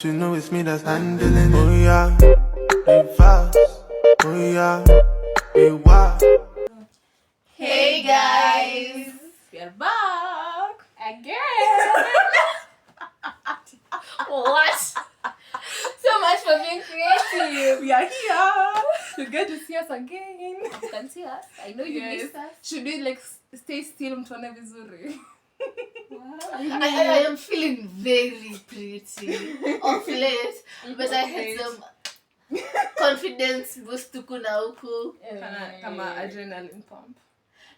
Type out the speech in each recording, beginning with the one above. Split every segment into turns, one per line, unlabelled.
You know it's me that's handling it. Oh yeah, be fast. Oh yeah, be wild.
Hey guys,
we're back
again. What? So much for being creative.
We are here. You get to see us again.
You can see us. I know you missed us.
Should we like stay still mtuone vizuri?
I am feeling very pretty of late, but I had some confidence boost huku na huku.
Kama adrenaline pump.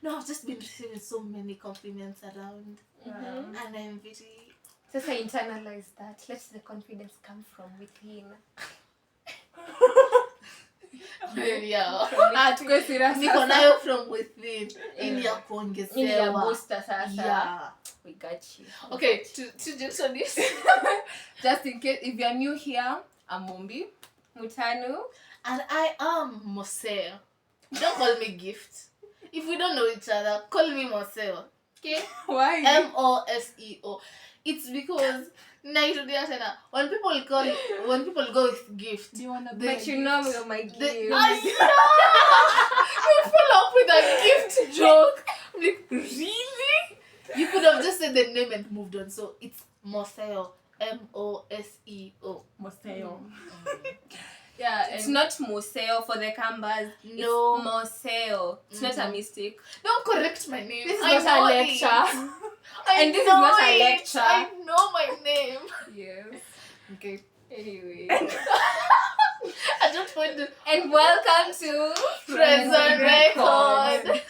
No, I've just been receiving so many compliments around, and I'm very.
Just I internalize that. Let the confidence come from within.
Yeah.
Tukwe serious.
Niko nayo from within. Ili ya kuongezewa.
Ili ya booster sasa.
Yeah.
We got you.
Okay, to just on this.
Just in case, if you're new here, I'm Mombi.
Mutanu.
And I am Moseo. Don't call me Gift. If we don't know each other, call me Moseo. Okay?
Why?
Moseo. It's because when people go with Gift,
Do you wanna
But you know you're my gift.
you follow up with a gift joke. I'm like, really? You could have just said the name and moved on. So it's Moseo. Moseo.
Moseo. Yeah,
it's not Moseo for the Kambas.
No.
It's Moseo. It's not a mistake.
Don't correct my name.
This is not a lecture. And this is not a lecture.
I know my name.
Yes.
Okay.
Anyway.
I don't want to.
And welcome to
Friends on Record.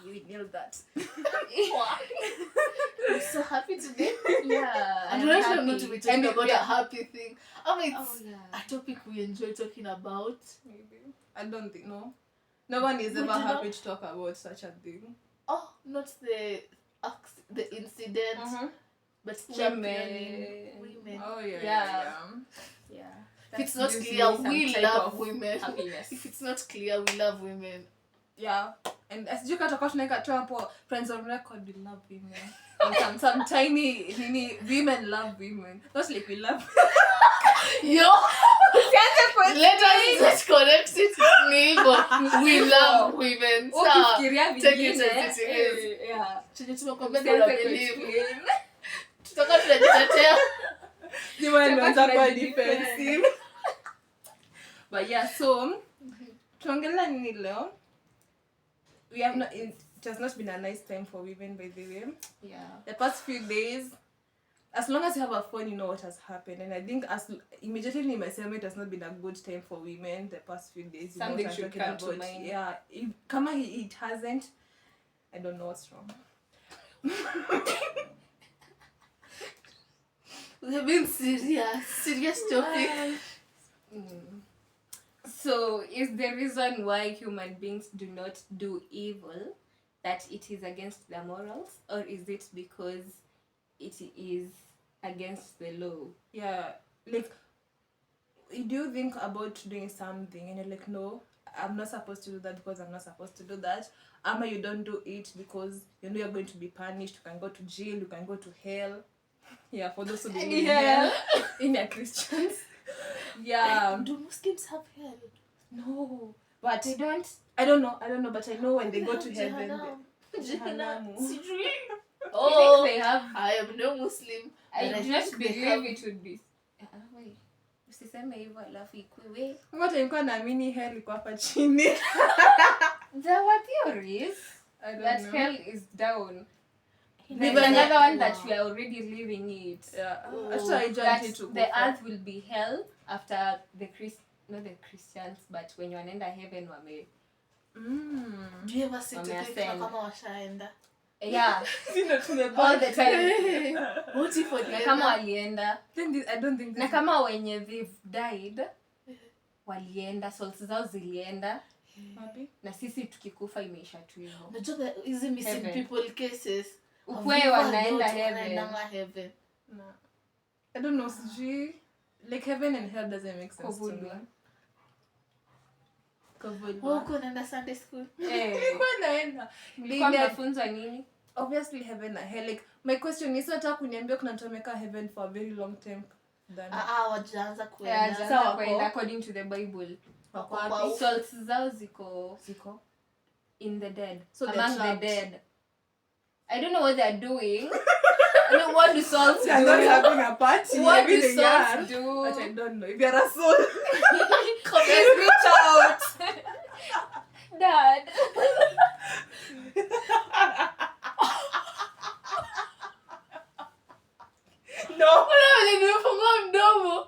You nailed that.
I'm so happy today.
Yeah.
I'm actually not to be talking about a happy thing. I mean, it's
yeah.
a topic we enjoy talking about.
Maybe. I don't think, no. No one is ever happy to talk about such a thing.
Oh, not the incident, but championing women.
Oh, yeah.
Yeah.
If it's not
gives
clear,
me some
we
type
love
of
women.
Happiness.
If it's not clear, we love women.
Yeah. And as you katoka tunaweka tu hapo Friends on Record, we love women. And some tiny women love women. Not like we love.
Yo, let us just correct it. Me, but we love women.
Ukifikiria
Take it
vingine.
as it is.
Yeah.
Chenye tumekwambia
Usianze
ndio believe.
kuexplain.
Tutaka tunajitetea.
You want to be defensive. But yeah, so tuongelea nini leo? We have not. It has not been a nice time for women, by the way.
Yeah.
The past few days, as long as you have a phone, you know what has happened. And I think immediately in my it has not been a good time for women the past few days. You
Something
know what I'm
should
talking
come to
about.
mind.
Yeah, it hasn't. I don't know what's wrong.
We've been serious topic.
So, is the reason why human beings do not do evil that it is against their morals, or is it because it is against the law?
Yeah, like, do you think about doing something and you're like, no, I'm not supposed to do that because I'm not supposed to do that? Ama you don't do it because you know you're going to be punished. You can go to jail, you can go to hell. Yeah, for those who believe in hell, in your Christians. Yeah.
Do Muslims have hell?
No, but
They don't.
I don't know, but I know when they go to
Jahannam.
heaven.
Jahannam. Sijui.
Oh, they have.
I am no Muslim.
I
but
do not
think they
believe
have-
it would be. Wait. Usiseme hivyo alafu ikuwe.
What nilikuwa naamini hell iko hapa chini.
There were theories
I don't
that
know.
hell is down.
Even
There's
that-
another one that
wow.
we are already living it.
Yeah.
Oh.
Actually, I
That
joined it to go
the
for-
earth will be hell after not the Christians, but when you wanaenda heaven wame.
Do you ever sit to think
Wameascend.
kama washaenda?
Yeah,
Sino tumebaki.
all the time.
What if
Na
walienda?
kama walienda.
I don't think
Na kama wenye they've died walienda, souls zao zilienda,
Happy?
na sisi tukikufa imeisha tu hivyo.
Unajua hizi missing
Heaven.
people cases.
Ukwe
I've never
wanaenda
known
heaven.
wanaendanga heaven.
No. I don't know, sijui. Like heaven and hell doesn't make sense to me.
Kovudwa.
Wewe uko unaenda Sunday school?
Nilikuwa naenda.
Mlikuwa mnafunzwa nini?
Obviously heaven and hell. Like my question is, nataka kuniambia kuna mtu amekaa heaven for a very long time. than
wajaanza
Yeah,
kuenda.
just
Sawa,
kwenda
kwa-
according to the Bible.
wako
Wako
wapi?
kwa-
Souls zao ziko
Ziko.
in the dead.
So they're
among the
trapped.
dead. I don't know what they're doing. I mean, what do souls
They are not
do?
having a party.
What
Maybe
do
they are.
souls do?
But I don't know. If you're a soul,
Just reach out. Dad.
no.
Nimefungua mdomo.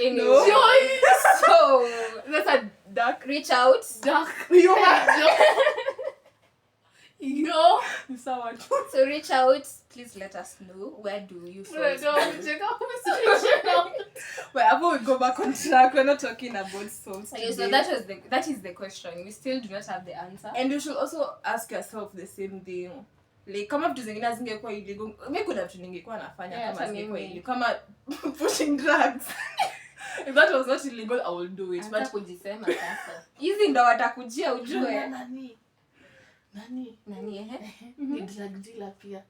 Anyway, so
That's a dark.
reach out.
Dark.
You are.
Yo.
Someone.
So reach out. Please let us know, where do you
Wait,
souls
no,
do?
check out reaching out.
Wait, how about we go back on track? We're not talking about souls
Okay,
today.
so that is the question. We still do not have the answer.
And you should also ask yourself the same thing. Like, kama vitu zingine zingekuwa illegal, mimi kuna vitu ningekuwa nafanya
Yeah,
kama
hata
zingekuwa
mimi.
illegal. Kama pushing drugs. If that was not illegal, I will do it.
Anza
But
kujisema sasa. Hizi ndo watakujia ujue.
Nani?
Nani ehe?
Ni drug dealer pia.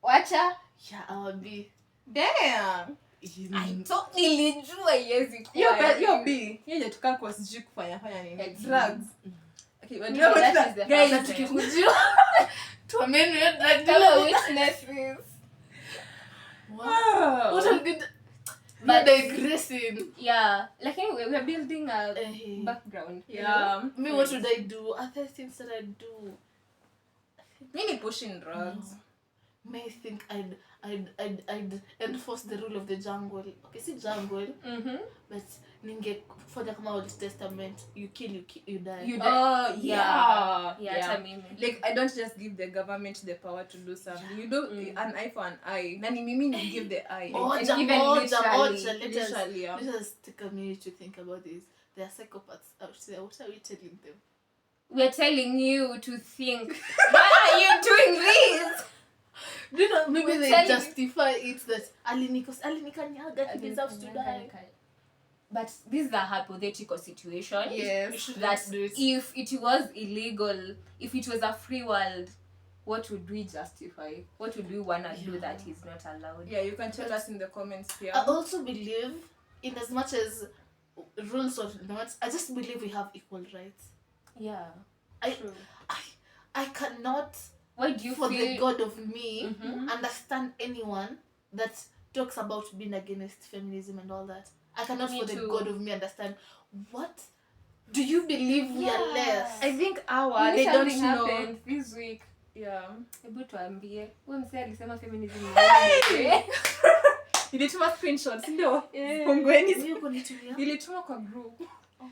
Wacha.
Yeah, awabi.
damn.
Nilijua iwezi kuwa.
Hiyo B. Hiyo yenye tukaa kwa sijui kufanya nini.
Exactly.
Drugs. Okay, but
Yeah,
you know
that is the
guys,
first step.
Tukikujua. Tuameni wewe drug
Kama
dealer.
witnesses.
wow.
What a good.
But-
Digressing.
Yeah, lakini we are building a
Eh.
background. you know?
Yeah.
Me, what would I do? Other things that I do.
Mimi pushing drugs.
May think I'd enforce the rule of the jungle. Okay, see jungle,
Mhm.
but ningefanya kama Old Testament. You kill, you die.
You
Oh,
yeah.
yeah.
hata mimi.
Like, I don't just give the government the power to do something. You do an eye for an eye. Nani mimi ni give the eye.
Moja,
even
moja,
literally,
moja.
literally, yeah.
Let us take a minute to think about this. They are psychopaths out there. What are we telling them?
We're telling you to think. Why are you doing this?
Do you know, maybe
We're
they
telling-
justify it that alinikanyaga, he deserves to die.
But this is a hypothetical situation.
Yes.
We should
That
not do it.
if it was illegal, if it was a free world, what would we justify? What would we wanna do that is not allowed?
Yeah, you can tell us in the comments here.
I also believe, in as much as rules or not, I just believe we have equal rights.
Yeah.
I-
True.
I cannot,
Why do you
for
feel?
the God of me,
Mhm.
understand anyone that talks about being against feminism and all that. I cannot,
Me
for the
too.
God of me, understand what do you believe we are
Yeah.
less?
I think
You
they
know
don't
something
know.
happened this week.
Yeah.
Hebu tuambie. Huyo msee alisema feminism ni nini?
Nilituma screenshots, ndio.
Yeah.
Fungueni.
Hiyo kunitumia?
Nilituma kwa group.
Oh God.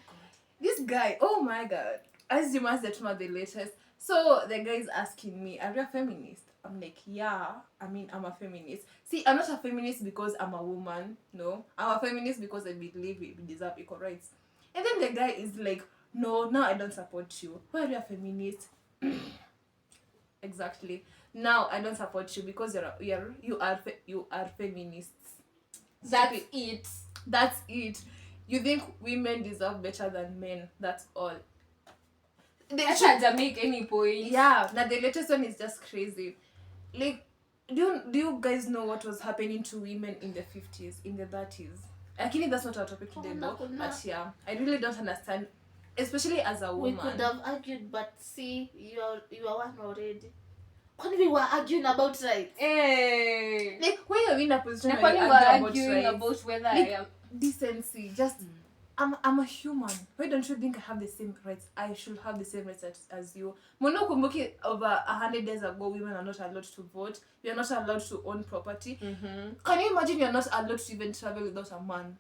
This guy, oh my god. As you must have the latest. So the guy is asking me, are you a feminist? I'm like, yeah. I mean, I'm a feminist. See, I'm not a feminist because I'm a woman. No. I'm a feminist because I believe we deserve equal rights. And then the guy is like, no, now I don't support you. Why are you a feminist? Exactly. Now I don't support you because you are feminists.
That's it.
That's it. You think women deserve better than men. That's all.
That doesn't make any point.
Yeah. Now the latest one is just crazy. Like, do you guys know what was happening to women in the 50s, in the 30s? I think that's not our topic today,
no,
though.
no.
But yeah, I really don't understand, especially as a
We
woman.
could have argued, but see, you are one already. When we were arguing about rights,
Hey.
Like, when you're in a position
Na
where
kwani
you
we're
argue
arguing
rights,
about whether
like,
I am
decency, just I'm a human. Why don't you think I have the same rights? I should have the same rights as you. Mono kumbuki, over 100 days ago, women are not allowed to vote. We are not allowed to own property. Can you imagine you're not allowed to even travel without a man?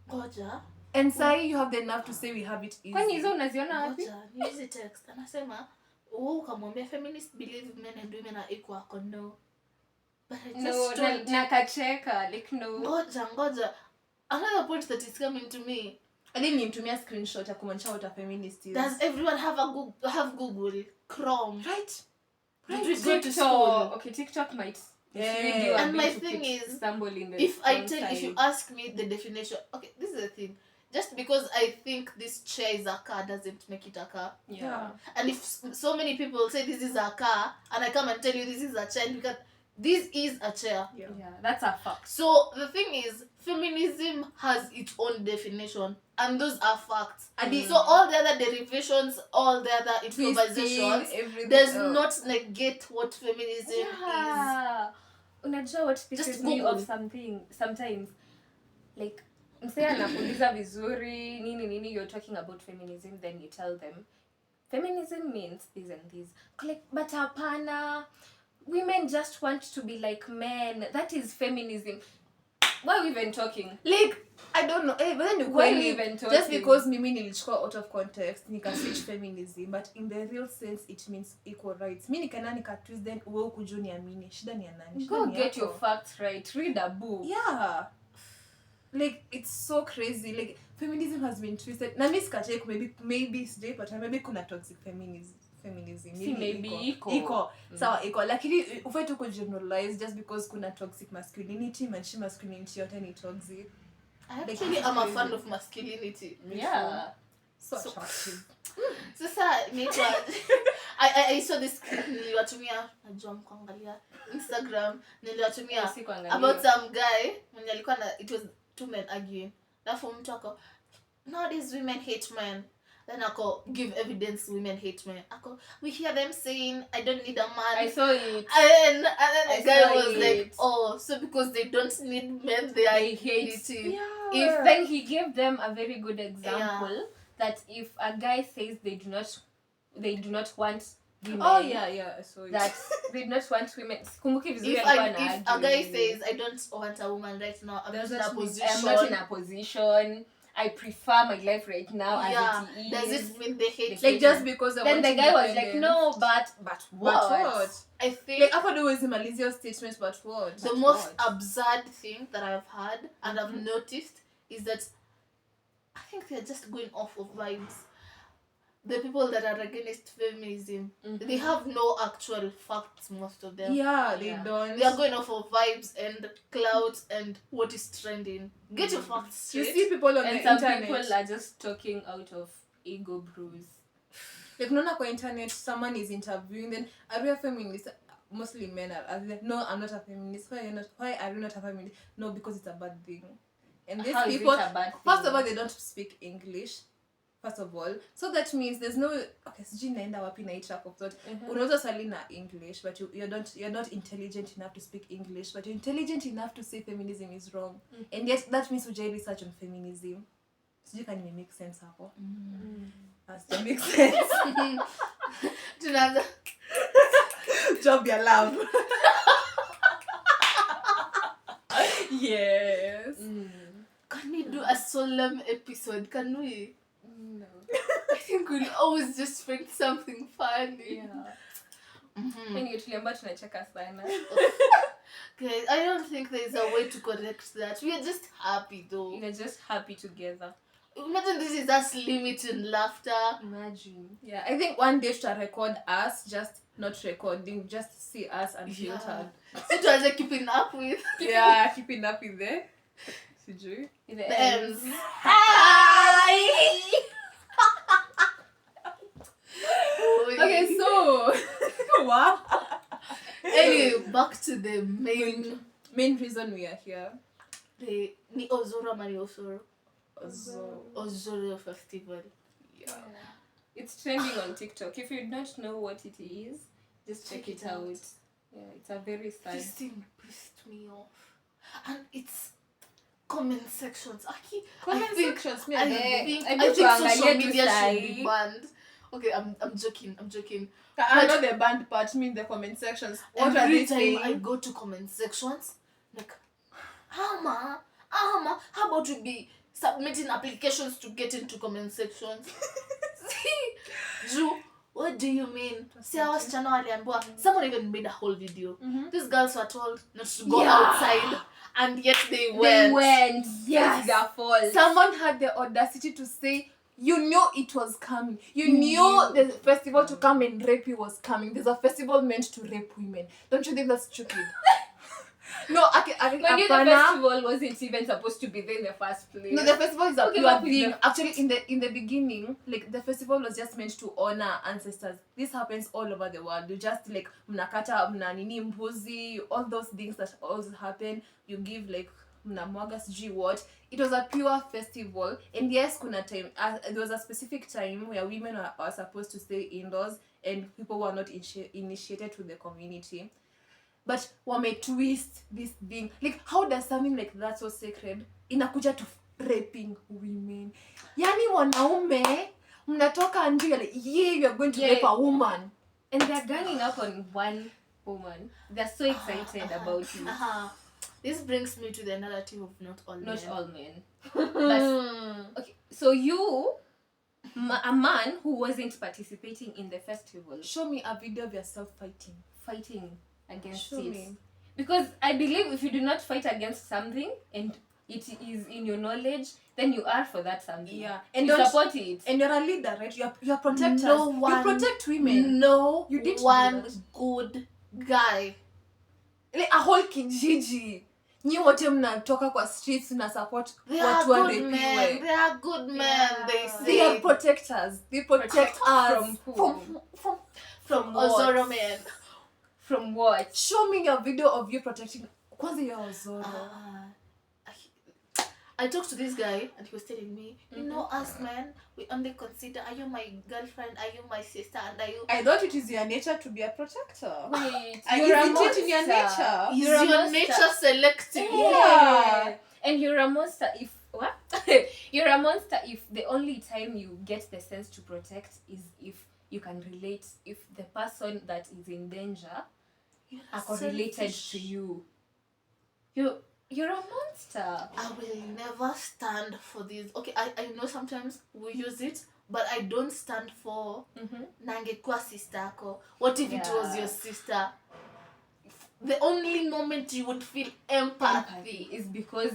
ngoja,
And say you have the nerve to say we have it easy.
kwani hizo unaziona wapi?
ngoja, ni hizi text. Anasema, ukamwambia feminist believe men and women are equal. Ako no. But I just
No,
told you.
nakacheka like no.
Ngoja. Another point that is coming to me.
I didn't nimtumia screenshot ya kumaanisha what a feminist is.
Does everyone have Google Chrome?
Right?
Did we go to school?
TikTok. Okay, TikTok might.
Yeah.
mislead you a
And
bit
my
to
thing
put
is,
stumble in the
If
wrong side.
if you ask me the definition, okay, this is the thing. Just because I think this chair is a car doesn't make it a car.
Yeah.
And if so many people say this is a car, and I come and tell you this is a chair, This is a chair.
Yeah.
Yeah, that's a fact.
So the thing is, feminism has its own definition, and those are facts. So all the other derivations, all the other improvisations,
everything.
does not negate what feminism is.
Yeah. Unajua what pisses
Just
me
Google.
off something sometimes, like msee anakuuliza vizuri nini you're talking about feminism, then you tell them feminism means this and this, like but hapana, women just want to be like men, that is feminism. Why are we even talking?
Like, I don't know. But then
Why are we even talking?
just because mimi nilichukua out of context nika switch feminism, but in the real sense it means equal rights. Mimi nikaenda nika twist, then wewe ukuju niamini. Shida ni ya nani?
Go get your facts right, read a book.
Yeah. Like, it's so crazy. Like, feminism has been twisted. Na mimi sikatai, maybe sijai but maybe kuna toxic feminism.
Si maybe
iko. Sawa iko. Lakini ufai tu kugeneralize just because kuna toxic masculinity, manchi masculinity yote ni toxic.
Actually, I'm a fan of masculinity.
Yeah.
So attractive.
Sasa inaitwa I saw this clip niliwatumia, najua mkuangalia Instagram, niliwatumia about some guy mwenye alikuwa na, it was two men arguing. Alafu mtu ako, nowadays women hate men. Then ako, give evidence women hate men. Ako, we hear them saying I don't need a man.
I saw it.
And then the guy was like, oh, so because they don't need men, they hate it.
Yeah.
If then he gave them a very good example that if a guy says they do not want women.
Oh yeah, I saw it.
That they do not want women. Kumbuki vizuri
If a guy says I don't want a woman right now, I'm not in a position.
I prefer my life right now as it is.
Does it mean they hate
like just because I
then the guy was like, no, but what?
I think
like after doing Malizio's statements, but what?
The most absurd thing that I've heard and I've noticed is that I think they're just going off of vibes. The people that are against feminism, they have no actual facts, most of them.
Yeah, they don't.
They are going off of vibes and clouds and what is trending. Get your facts straight.
You see people on
and
the
some
internet.
people are just talking out of ego brews.
Like, no, on internet, someone is interviewing, then are you a feminist? Mostly men are like, no, I'm not a feminist. Why are you not a feminist? No, because it's a bad thing. And these people, first of all, they don't speak English. First of all, so that means there's no okay. Sijui naenda wapi na trap of thought. Unaweza swali na English, but you're not intelligent enough to speak English, but you're intelligent enough to say feminism is wrong, and yet that means hujai research on feminism. Sijui can it make sense hapo? Has to make sense.
Tunaanza
Job your love. Yes.
Can we do a solemn episode? Can we?
No.
I think we'll always just find something funny.
Anyway, tuliamba tunacheka sana.
Guys, I don't think there's a way to correct that. We are just happy though.
We're just happy together.
Imagine this is us limiting laughter.
Imagine.
Yeah, I think one day to record us, just not recording, just see us unfiltered.
So to keeping up with.
Yeah, keeping up with the Sijui.
The M's.
Hi! Okay, so wow.
Anyway, back to the main
reason we are here.
The ni Ozoro Mani Osoro.
Ozoro.
Ozoro Festival.
Yeah.
It's trending on TikTok. If you don't know what it is, just check it out. Yeah, it's a very sad.
This thing pissed me off. And it's comment sections. I think social media should be banned. Okay, I'm joking.
I know the banned part, mean the comment sections. What are
Every
they
time
saying?
I go to comment sections, like, how about we be submitting applications to get into comment sections? Drew, what do you mean? See, I was someone even made a whole video. These girls were told not to go outside, and yet they went.
Yes,
their fault.
Someone had the audacity to say, you knew it was coming. You knew the festival to come and rape you was coming. There's a festival meant to rape women. Don't you think that's stupid? No, I
When the festival wasn't even supposed to be there in the first place.
No, the festival is a
Okay,
pure
what is
thing.
the-
Actually, in the beginning, like the festival was just meant to honor ancestors. This happens all over the world. You just like mnakata mna nini mbuzi, all those things that also happen. You give like mnamwaga sijui what. It was a pure festival. And yes, kuna time. There was a specific time where women are supposed to stay indoors and people were not initiated to the community. But wame twist this thing. Like, how does something like that so sacred inakuja to raping women? Yani wanaume mnatoka nje like, yeah, you are going to rape a woman.
And they're ganging up on one woman. They're so excited about it.
This brings me to the narrative of not all men.
But, okay, so you, a man who wasn't participating in the festival,
Show me a video of yourself fighting
against
Show
it.
me.
Because I believe if you do not fight against something and it is in your knowledge, then you are for that something.
Yeah.
And you support it.
And you're a leader, right? You're protectors.
No one,
you protect women.
No
You did
one
do that.
good guy.
Like a whole kijiji. Nyi wote mnatoka kwa streets na support
They are
watu
good men.
warepiwe.
They are good men. They say.
They are protectors. They protect us
From who?
From
what?
Ozoro men.
From what?
Show me a video of you protecting kwanza your Ozoro.
I talked to this guy and he was telling me, you know us men, we only consider, are you my girlfriend, are you my sister, and are you...
I thought it is your nature to be a protector.
Wait,
You're it in your nature.
Is
You're a
your
monster.
nature selective?
Yeah.
And you're a monster if what? You're a monster if the only time you get the sense to protect is if you can relate, if the person that is in danger are correlated to you. You're a monster.
I will never stand for this. Okay, I know sometimes we use it, but I don't stand for nangekwa sister ko. What if it was your sister? The only moment you would feel empathy
is because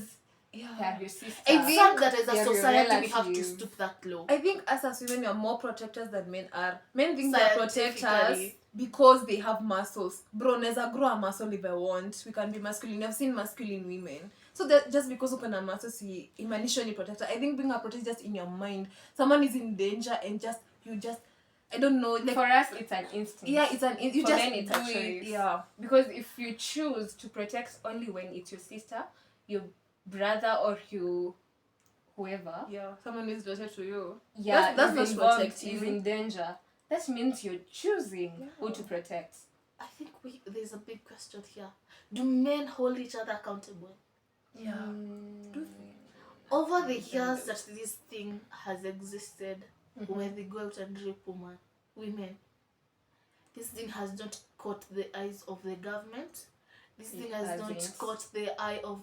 they are your sister.
I think that as a
They're your
society we have to
relative.
stoop that low.
I think us as women we are more protectors than men are. Men think they're protectors
Scientifically.
because they have muscles. Bro, neza grow a muscle if I want. We can be masculine. I've seen masculine women. So that just because you can have muscles, you imanition you protector. I think being a protector is just in your mind. Someone is in danger and you just I don't know. Like
for us, it's an instinct.
Yeah, it's an you
For
just
men, it's
do
a
it.
choice.
Yeah.
Because if you choose to protect only when it's your sister, your brother, or you, whoever,
Yeah, someone is closer to you.
yeah,
That's
is
not
involved,
protecting.
is in danger. That means you're choosing who to protect.
I think there's a big question here. Do men hold each other accountable?
Yeah.
Over the years that this thing has existed, where they go out and rape women, this thing has not caught the eyes of the government. This thing has not
hasn't.
caught the eye of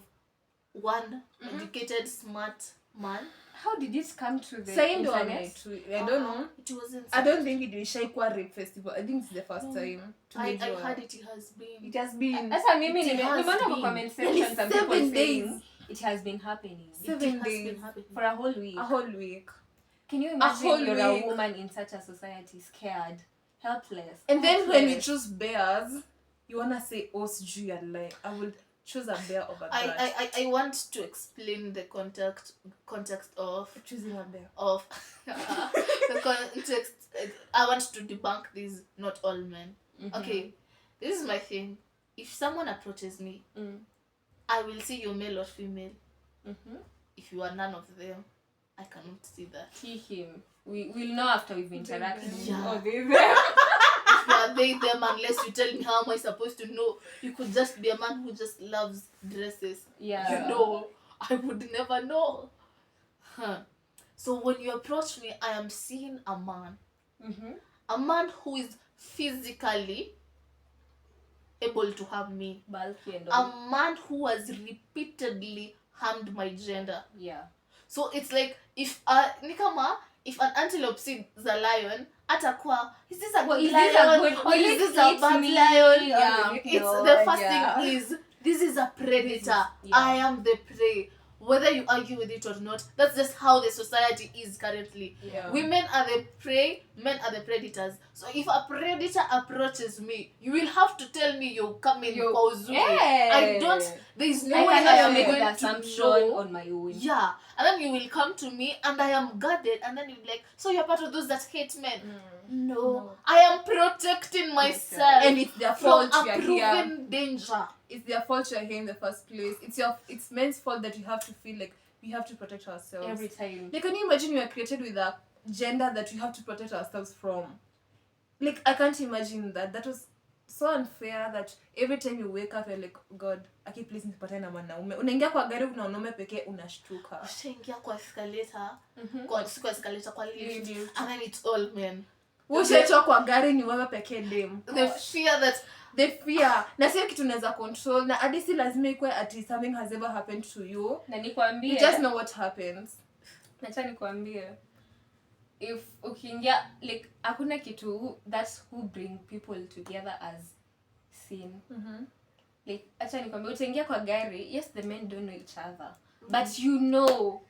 one educated, smart man.
How did it come to the
Saying the
internet?
I don't know.
It wasn't.
I don't think it will Shaikwa Rape Festival. I think it's the first time.
I heard it has been.
It has been.
Sasa mimi
It has
nimeona kwa
been.
comment section some people
7
saying
days.
it has been happening
It
7
has
days.
been happening.
for a whole week.
A whole week.
Can you
whole
imagine you're a
week.
woman in such a society, scared, helpless?
And then when we
helpless.
choose bears, you wanna say, oh, Siju, you're lying. I will choose a bear over that.
I want to explain the context of
Choosing a bear.
the context. I want to debunk these not all men. Okay, this is my thing. If someone approaches me, I will see you male or female. If you are none of them, I cannot see that.
See him. We'll know after we've interacted.
Yeah.
Oh, they there.
If you are they them, unless you tell me how am I supposed to know? You could just be a man who just loves dresses.
Yeah.
You know, I would never know. So when you approach me, I am seeing a man. A man who is physically able to harm me.
Bulky and
A
all.
man who has repeatedly harmed my gender.
Yeah.
So it's like if an antelope sees a lion, atakuwa, is this a
Well,
good
is this a
lion
good-
or
will
is
it
this a
eat
bad
me?
lion?
Yeah.
It's
No,
the first
yeah.
thing is this is a predator.
yeah.
I am the prey. whether you argue with it or not. That's just how the society is currently.
Yeah.
Women are the prey, men are the predators. So if a predator approaches me, you will have to tell me you're coming kwa uzuri. I don't, there is no way I am
make
going
the
to
assumption
know.
on my own.
Yeah, and then you will come to me and I am guarded, and then you'll be like, so you're part of those that hate men. No, I am protecting myself
And it's their
from
fault
a
you're here.
proven danger.
It's their fault you're here in the first place. It's men's fault that you have to feel like we have to protect ourselves.
Every time.
Like, can you imagine we are created with a gender that we have to protect ourselves from? Like, I can't imagine that. That was so unfair that every time you wake up you're like, God, aki please nipatane na mwanaume. Unaingia kwa gari kuna wanaume pekee unashtuka.
Ushaingia kwa escalator, kwa escalator kwa lift, and then it's all men.
Ushaitwa kwa gari ni wewe pekee dem.
The fear
Na sio kitu unaweza control, na hadi si lazima ikuwe ati something has ever happened to you.
Na nikwambie,
You just know what happens.
Nacha nikwambie, if ukiingia, like, hakuna kitu that's who bring people together as sin. Like, acha nikwambie, utaingia kwa gari, yes, the men don't know each other, but you know.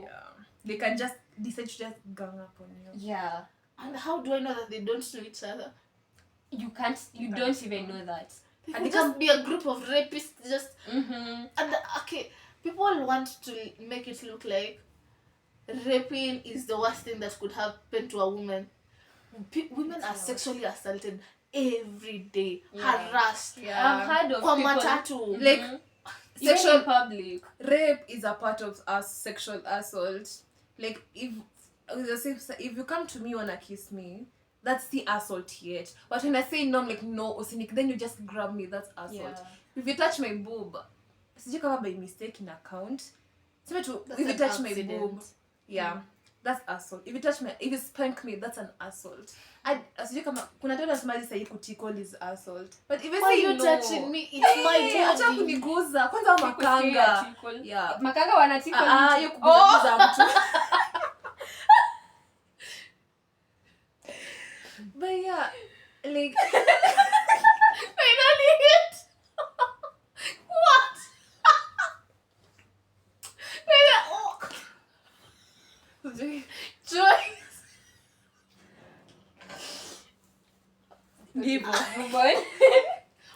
Yeah. They can just decide to just gang up on you.
Yeah.
And how do I know that they don't know each other?
You don't even know that.
They can just be a group of rapists, just and okay, people want to make it look like raping is the worst thing that could happen to a woman. Women are sexually assaulted every day, harassed.
I've heard of
Kwa
people
matatu.
Like,
even
sexual
in public.
rape is a part of us sexual assault. Like, if you come to me wanna kiss me, that's the assault yet. But when I say no, I'm like, no, Osinik, then you just grab me, that's assault.
Yeah.
If you touch my boob, sijui kama by mistake in account. Sema tu,
That's
if you
an
touch my
accident.
boob, that's assault. If you spank me, that's an assault. Sijui kama kuna tena smile sahi kutikol is assault. But if you
Why
say
you
no,
touching me? It's my
acha
body.
kuniguza. Kwanza makanga. Yeah.
Makanga wanatiko.
Hiyo kuguza mtu. But yeah, like
Finally hit. What? Joy.
Nivo.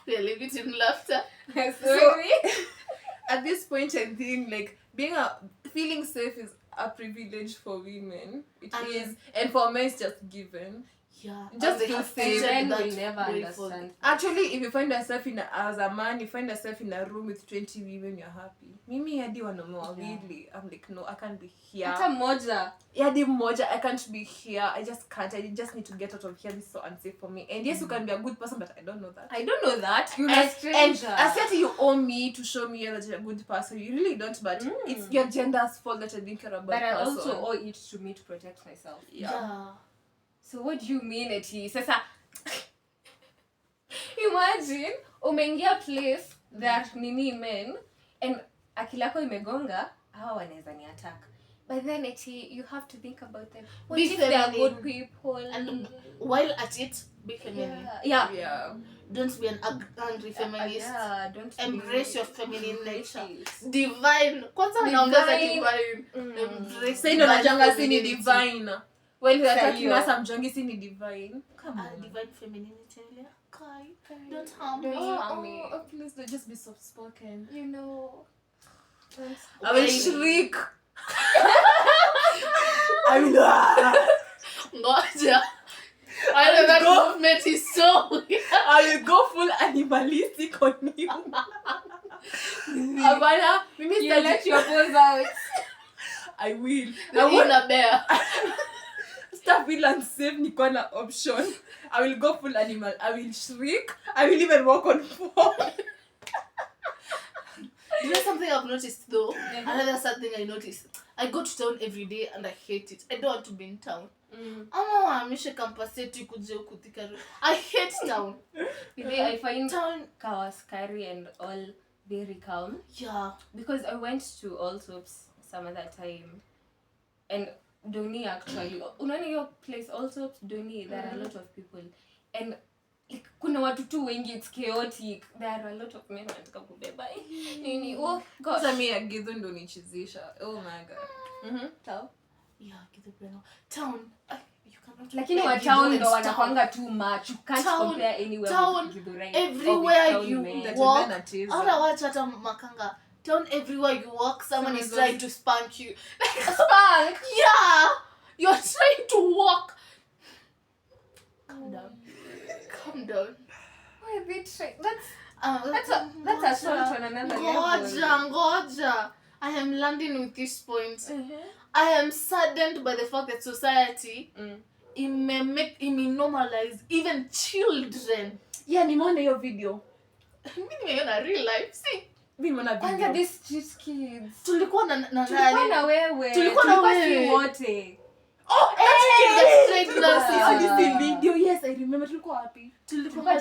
We are living in laughter.
Sorry.
At this point, I think like feeling safe is a privilege for women. It is, and for men, it's just given.
Yeah.
Just
they
feel
have
safe.
Men
that
will never
way
understand.
Actually, if you find yourself as a man, you find yourself in a room with 20 women, you're happy. Mimi hadi wanaume wawili. I'm like, no, I can't be here.
Hata moja.
Hadi moja, I can't be here. I just can't. I just need to get out of here. This is so unsafe for me. And yes, you can be a good person, but I don't know that.
I don't know that. You're a
And
stranger.
as yet you owe me to show me that you're a good person. You really don't, but it's your gender's fault that I didn't care about.
But I
person.
also owe it to me to protect myself.
Yeah.
So what do you mean eti? Sasa imagine umeingia place that nini men and akili yako imegonga, hawa wanaweza ni attack. But then eti you have to think about them. What
Be
if they are
feminine.
good people?
And while at it, be feminine.
Yeah.
Don't be an angry feminist.
Yeah, don't
Embrace
be,
your feminine nature.
it.
Divine. Kwanza unaongeza divine. Embrace
Say no
divine
najanga si ni
femininity.
divine. When we are
Say
talking
yo.
us, I'm jungi si ni divine. Come on.
Divine femininity. Kai. Don't harm
Don't
me.
harm me.
Oh, please don't just be soft spoken.
You know.
I will shriek. I will.
Ngoja. I know that movement is so weird.
I will go full animalistic on you. Abana, mimi
You let your balls out.
I will.
The inner bear.
Stop feel unsafe, niko na option. I will go full animal. I will shriek. I will even walk on four.
You know something I've noticed though? Another sad thing I noticed. I go to town every day and I hate it. I don't want to be in town. Ama wahamishe campus yetu ikuje huku Thika Road. I hate town.
I find
Town.
Kawaskari and all very calm.
Yeah.
Because I went to Allsops some other time. And Doni actually, unaona your place Allsops, Doni, there are a lot of people. And like, kuna watu tu wengi, it's chaotic. There are a lot of men wanataka kubeba nini. Oh gosh,
sasa mimi agizo ndo nichizisha. Oh my god.
Tao.
Yeah, Githu Breno. Town. You cannot.
Lakini wa town ndo wanakwanga too much. You can't compare anywhere with Githurai.
Everywhere you walk.
na tizo.
Hata watu hata Makanga. Town, everywhere you walk, someone is trying to spank you.
Spank.
Yeah, you're trying to walk. Calm down. Calm down.
Why are they trying? That's assault on another level.
Ngoja. I am landing with this point. I am saddened by the fact that society may normalize even children.
Yeah, nimeona hiyo video.
Mimi nimeona real life. See,
nimeona video.
Kwanza these street kids.
Tulikuwa na
wewe.
Tulikuwa na wewe
wote.
Oh, that's straight
This video. Yes, I remember. Tulikuwa wapi?
Tulikuwa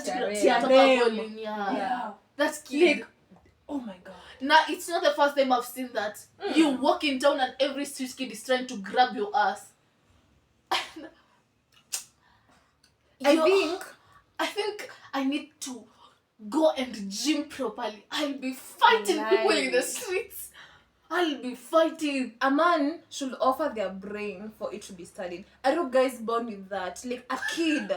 Yeah.
That's kid.
Oh my god.
Now, it's not the first time I've seen that. You walk in town and every street kid is trying to grab your ass. I think I need to go and gym properly. I'll be fighting people in the streets. I'll be fighting.
A man should offer their brain for it to be studied. Are you guys born with that? Like a kid,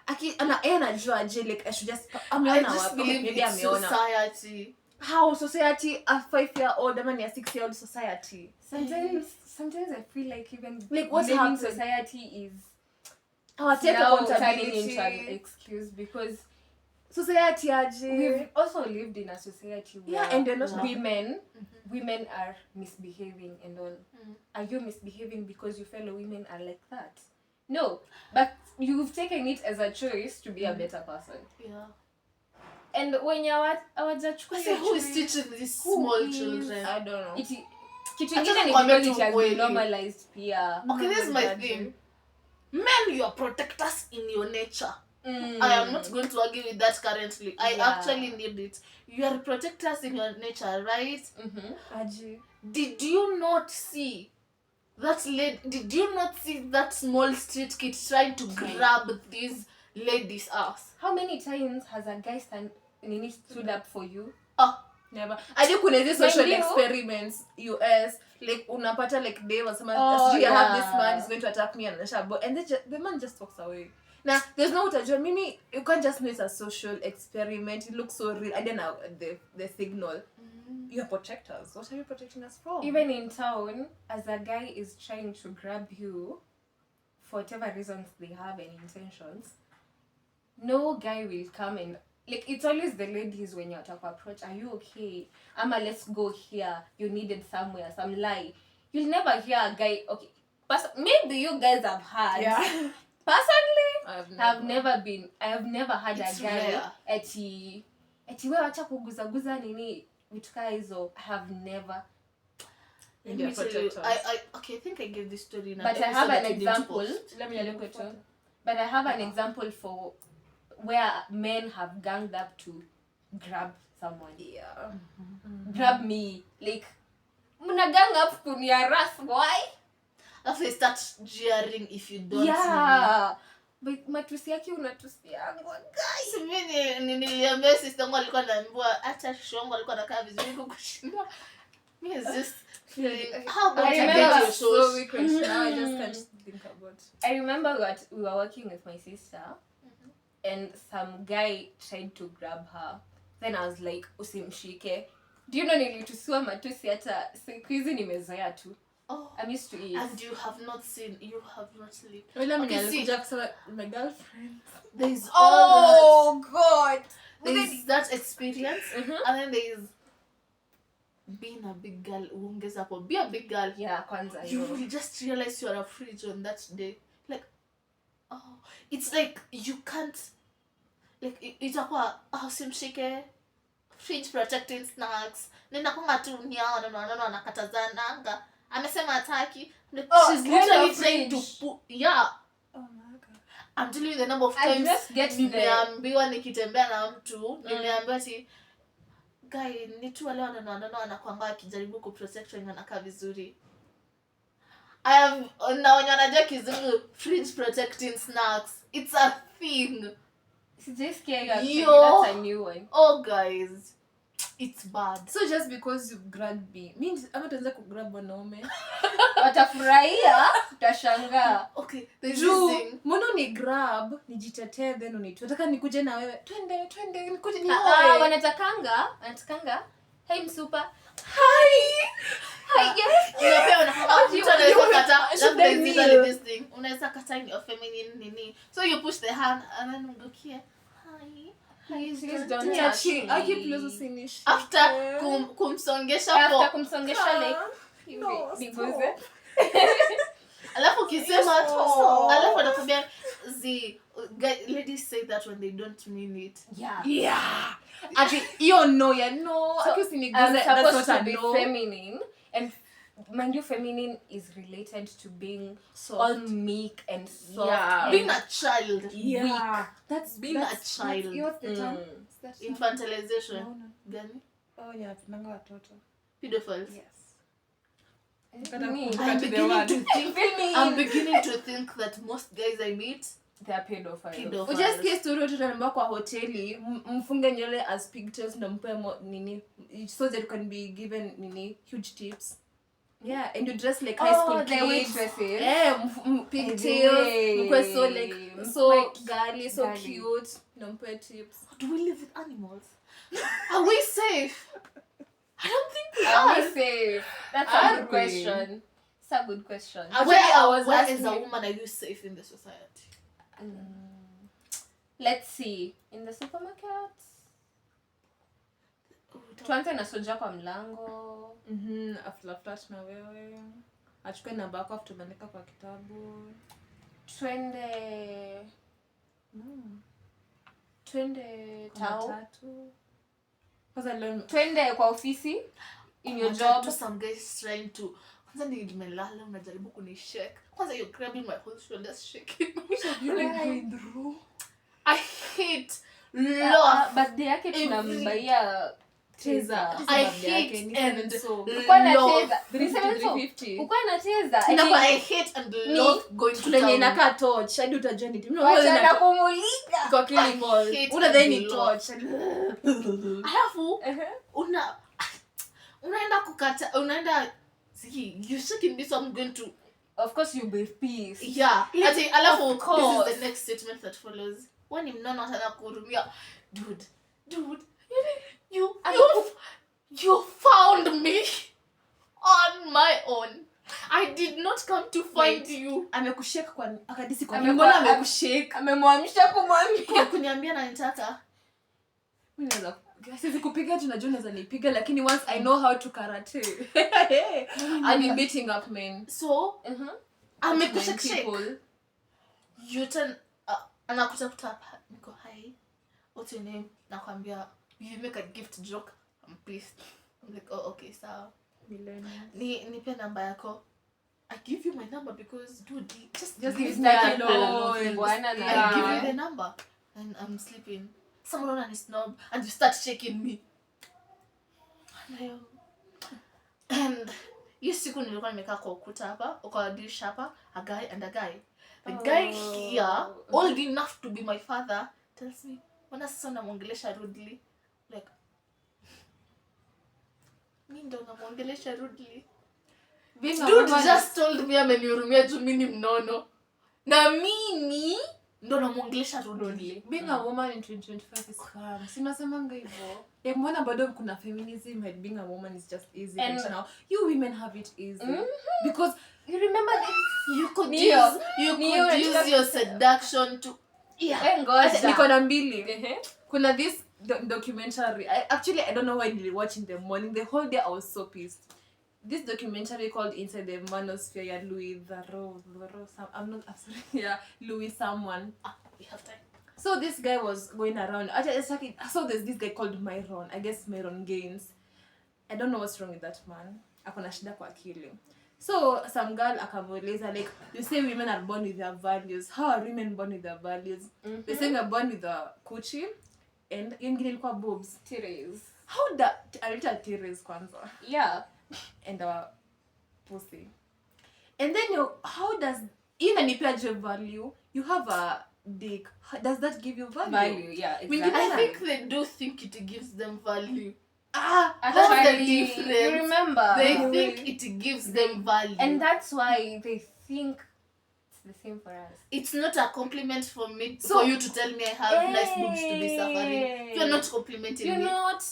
anajua aje, like I should just
I just believe it's society.
How society, a 5-year-old, a 6-year-old society?
Sometimes I feel like even
like what's
living
happening?
Society is
take
now
accountability.
turning into an excuse because
society aje.
we've also lived in a society where
and they're not
women are misbehaving and all. Are you misbehaving because your fellow women are like that? No, but you've taken it as a choice to be a better person.
Yeah.
And when hawajachukua
who is teaching these small children?
I don't know.
Kitu ingine ni because it has been normalized pia.
Okay, this is my thing. Men, you are protectors in your nature. I am not going to argue with that currently. I actually need it. You are protectors in your nature, right? Did you not see that lady? Did you not see that small street kid trying to grab this lady's ass?
How many times has a guy stood up for you?
Never. I think kuna hizi social experiments US, like unapata like Dave wasema I have this man is going to attack me and the man just walks away. Now there's no utajua mimi, you can't just know it's a social experiment. It looks so real. I don't know the signal. You're protectors. What are you protecting us from?
Even in town, as a guy is trying to grab you for whatever reasons they have and intentions, no guy will come and like it's always the ladies when you approach, are you okay? Let's go here. You needed somewhere, some lie. You'll never hear a guy, okay. Maybe you guys have heard.
Yeah.
Personally, I have never had
it's
a guy
rare.
eti wewe acha kuguza nini vituka hizo. I have never.
Let me tell you, I think I gave this story in an
But I have an example.
Let me look at it.
But I have an example for where men have ganged up to grab someone.
Yeah.
Grab me. Like, muna gang up kuniaras, why?
After they start jeering if you don't.
Yeah. But matusi yake unatusi yangu, guys.
Mimi niliambia sister yangu alikuwa ananiambia acha shosho yangu alikuwa anakaa vizuri kukushinda. Me is just feeling how about
I
you
remember
get your
So
shows?
now I just can't think about.
I remember that we were working with my sister and some guy tried to grab her. Then I was like, usimshike. Do you know nilitusiwa matusi hata siku hizi nimezoea tu.
Oh,
I'm used to it.
and you have not lived.
Okay,
see.
My girlfriend.
There's
God.
there's that experience, and then there's being a big girl. Uongeza hapo. Be a big girl.
Yeah, kwanza.
You will just realize you are a fridge on that day. Like, oh, it's like you can't. Like itakuwa usimshike. Fridge protecting snacks. Nenda kunga tu ni hao wanakatazana. Amesema hataki. She's literally trying to put, yeah.
Oh my god.
I'm telling you the number of times nimeambiwa nikitembea na mtu, nimeambiwa ati guy ni tu wale anakuanga akijaribu kuprotect wenye anakaa vizuri. I have na wenye wanajua kizungu fridge protecting snacks. It's a thing.
Sijaisikia hiyo
Yo.
actually. That's a new one.
Oh guys, it's bad.
So just because you grabbed me means ama tuanze kugrab wanaume.
Watafurahia, utashangaa.
Okay, there's
Juu,
this thing.
mbona ni grab, nijitetee then unitue. Nataka nikuje na wewe. Twende, nikuje ni
Wanatakanga. Hey msupa.
Hi.
Yes.
Mtu anaweza kata,
should
labda
I
it's
kneel?
really this thing. Unaweza kata in your feminine nini. So you push the hand and then undokie. Hi.
Please don't
Niachi,
touch me.
aki please usinish.
After kumsongesha
After
kwa.
kumsongesha like
No,
niguze.
Alafu ukisema
Stop.
alafu anakwambia ladies say that when they don't mean it.
Yeah.
Ati hiyo no ya no. Aki usiniguze.
I'm
That's
supposed
not
to
a
be
no.
feminine, and mind you, feminine is related to being all meek and soft.
Yeah.
and
Being a child.
Yeah. That's
Being a child.
What's the term?
Mm.
What's that term?
Infantilization.
No.
Gani?
Oh, yeah, tunanga watoto.
Pedophiles.
Yes.
Me.
I'm
to the
beginning
word.
to think.
Feminine.
I'm beginning to think that most guys I meet
They are pedophiles.
pedophiles.
Ujasikia story watu tunaambiwa kwa hoteli mfunge nywele as pigtails na mpe nini so that you can be given nini huge tips. Yeah, and you dress like high school
the
kids.
waitresses.
Pigtails. Mkwe so like so
Mkwe
girly, so
girly.
cute. Na mpe tips.
Do we live with animals? Are we safe? I don't think we
Are we
are.
safe? That's
Are
a good
we?
question. It's a good question.
Actually, I was
where
asking
is a
you-
woman are you safe in the society?
Let's see. In the supermarket. Tuanze na soja kwa mlango.
After na wewe. Achukue namba yako afu tumeandika kwa kitabu.
Twende tao.
Tatu. Kwanza leo
Twende kwa ofisi. In your job.
To some guys trying to kwanza nimelala unajaribu kunishake. Kwanza you're grabbing my whole shoulders shaking.
you been going through.
I hate love.
Birthday yake tunambaia
Cheza.
I hate and
Ukwa na
love.
cheza.
350.
Ukwa na cheza.
Inakuwa I hate and love going to
Tulenye
town.
inakaa torch hadi utajua ni timu.
Wacha na kumulika.
Kwa kili mall.
hate
Unadhani ni
and
torch.
Alafu unaenda kukata unaenda see you shaking this I'm going to
Of course you'll be peace.
yeah ati alafu
Of course.
this is the next statement that follows when you mnono hata kuhurumia dude you found me on my own. I did not come to find you.
Amekushake kwa akadisi kwa
Amekuwa-
mbona amekushake?
Amemwamsha kumwambia.
Kwa kuniambia na nitaka
Mimi naweza siwezi kupiga tunajua naweza nipiga lakini once I know how to karate. I'll be beating up men.
so amekushake
People.
you turn anakutafuta hapa niko hi what's your name nakwambia you make a gift joke I'm pissed I'm like oh okay sawa nipe namba yako I give you my number because dude just
Just
give
give
me
me
that
alone.
Bwana
I
na
give you the number and I'm sleeping someone on a snob and you start shaking me and hiyo siku nilikuwa nimekaa kwa ukuta hapa kwa dirisha hapa a guy and a guy the guy here old enough to be my father tells me mbona sasa unamwongelesha rudely like mimi ndo namwongelesha rudely
Being a
dude
woman
just told me amenihurumia juu mimi ni mnono na mimi ndo namwongelesha rudely
being a woman in 2025 is calm. Sinasemanga hivyo. Like mbona bado kuna feminism and being a woman is just easy
And-
and now you women have it easy. Because
You remember this?
you could
Ndio.
use
Ndio,
your seduction to
Ngoja.
niko na mbili. Kuna this documentary. I don't know why I watch in the morning. The whole day I was so pissed. This documentary called Inside the Manosphere ya Louis Theroux. I'm sorry. Yeah, Louis someone.
we have time
So this guy was going around. I saw there's this guy called Myron. I guess Myron Gaines. I don't know what's wrong with that man. Akona shida kwa akili. So some girl akamueleza like you say women are born with their values. How are women born with their values? They say we're born with a coochie and ingine ilikuwa boobs.
Titties.
How that a little titties kwanza
Yeah.
and our pussy. And then how does inanipea je value? You have a dick, does that give you value?
Yeah,
I mean,
exactly.
I think they do think it gives them value.
That's
Actually,
the difference.
you remember,
They think it gives them value.
and that's why they think it's the same for us.
It's not a compliment for me for you to tell me I have nice boobs to be suffering. You're not complimenting
You're
me.
not.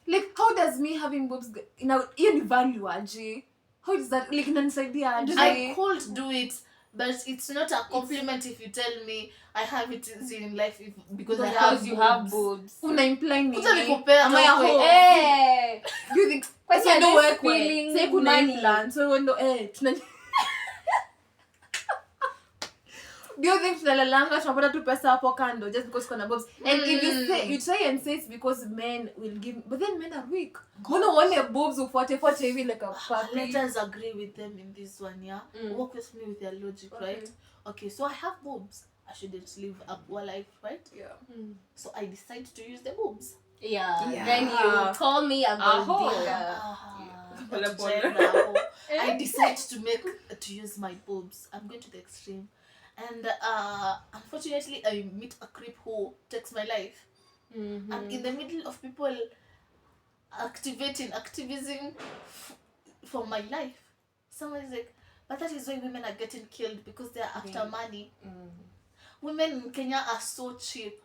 like, how does me having boobs hiyo ni value aje? How does that like inanisaidia aje?
I could do it, but it's not a compliment if you tell me I have it easy in life because I have
You have boobs.
una imply nini?
Kuta nikupea
Am I a
hapo,
hoe?
Hey.
Do you think
Kwani
sasa ndo
are they
wekwe?
stealing
Sasa kuna
money?
implant. So ndo tuna Do you think tunalalanga tunapata tu pesa hapo kando just because kuna boobs? And if you try and say it's because men will give, but then men are weak. Mbona uone boobs ufuate hivi like a puppy?
let us agree with them in this one, yeah? Work with me with their logic, right? Okay, so I have boobs. I shouldn't live a poor life, right?
Yeah.
So I decide to use the boobs.
Yeah. Then you call me a gold digger.
I decide to use my boobs. I'm going to the extreme. And unfortunately, I meet a creep who takes my life. And in the middle of people activism for my life, someone is like, but that is why women are getting killed, because they are after money. Women in Kenya are so cheap.